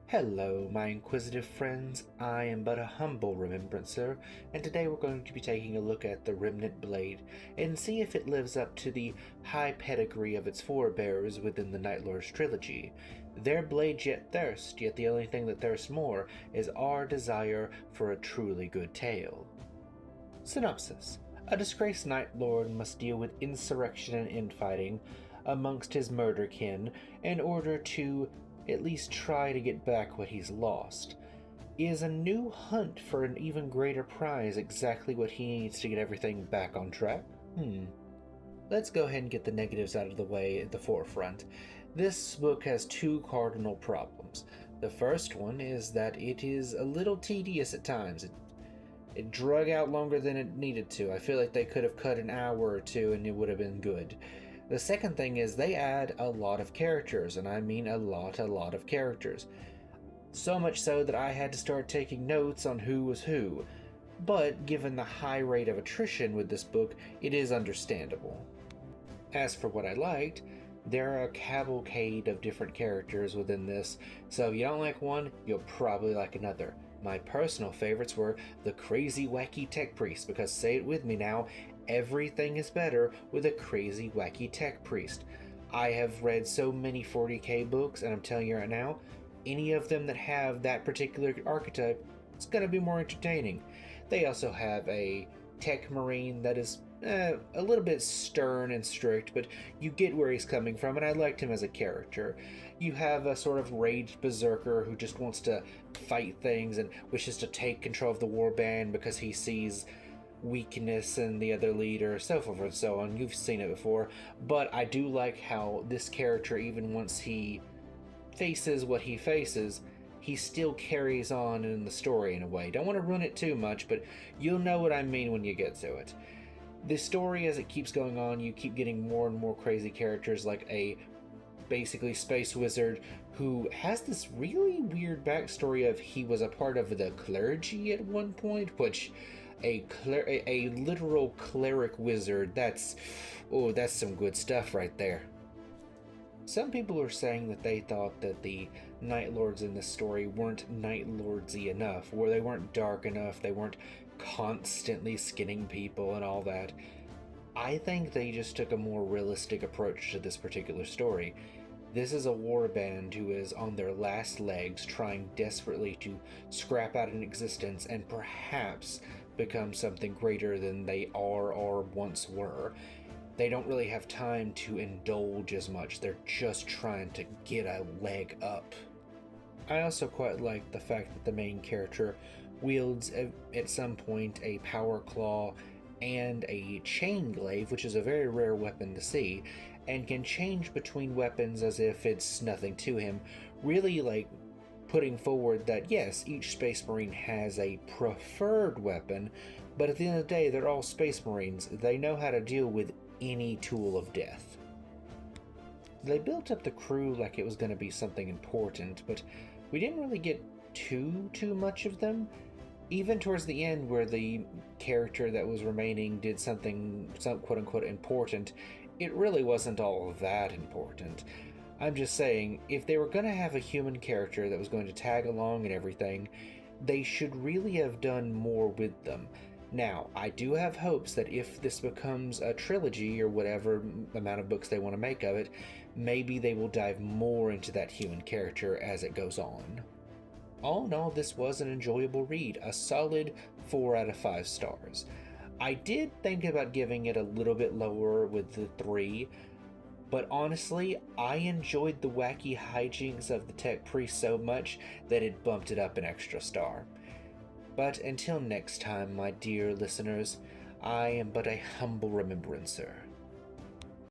Hello, my inquisitive friends. I am but a humble remembrancer, and today we're going to be taking a look at the Remnant blade and see if it lives up to the high pedigree of its forebears within the Night Lords trilogy. Their blades yet thirst, yet the only thing that thirsts more is our desire for a truly good tale. Synopsis. A disgraced Night Lord must deal with insurrection and infighting amongst his murder kin in order to at least try to get back what he's lost. Is a new hunt for an even greater prize exactly what he needs to get everything back on track? Let's go ahead and get the negatives out of the way at the forefront. This book has two cardinal problems. The first one is that it is a little tedious at times. It drug out longer than it needed to. I feel like they could have cut an hour or two and it would have been good. The second thing is they add a lot of characters, and I mean a lot of characters. So much so that I had to start taking notes on who was who. But given the high rate of attrition with this book, it is understandable. As for what I liked, there are a cavalcade of different characters within this, so if you don't like one, you'll probably like another. My personal favorites were the crazy wacky tech priest, because say it with me now, everything is better with a crazy wacky tech priest. I have read so many 40k books, and I'm telling you right now, any of them that have that particular archetype, it's going to be more entertaining. They also have a tech marine that is a little bit stern and strict, but you get where he's coming from, and I liked him as a character. You have a sort of raged berserker who just wants to fight things and wishes to take control of the warband because he sees weakness in the other leader, so forth and so on. You've seen it before, but I do like how this character, even once he faces what he faces, he still carries on in the story in a way. Don't want to ruin it too much, but you'll know what I mean when you get to it. The story, as it keeps going on, you keep getting more and more crazy characters, like a basically space wizard who has this really weird backstory of he was a part of the clergy at one point, which a literal cleric wizard, that's some good stuff right there. Some people are saying that they thought that the Night Lords in this story weren't Night Lordsy enough, or they weren't dark enough, they weren't constantly skinning people and all that. I think they just took a more realistic approach to this particular story. This is a warband who is on their last legs, trying desperately to scrap out an existence and perhaps become something greater than they are or once were. They don't really have time to indulge as much, they're just trying to get a leg up. I also quite like the fact that the main character wields at some point a power claw and a chain glaive, which is a very rare weapon to see, and can change between weapons as if it's nothing to him, really like putting forward that yes, each Space Marine has a preferred weapon, but at the end of the day, they're all Space Marines. They know how to deal with any tool of death. They built up the crew like it was going to be something important, but we didn't really get too much of them. Even towards the end, where the character that was remaining did something quote-unquote important, it really wasn't all that important. I'm just saying, if they were going to have a human character that was going to tag along and everything, they should really have done more with them. Now, I do have hopes that if this becomes a trilogy or whatever amount of books they want to make of it, maybe they will dive more into that human character as it goes on. All in all, this was an enjoyable read, a solid 4 out of 5 stars. I did think about giving it a little bit lower with the 3, but honestly, I enjoyed the wacky hijinks of the tech priest so much that it bumped it up an extra star. But until next time, my dear listeners, I am but a humble remembrancer.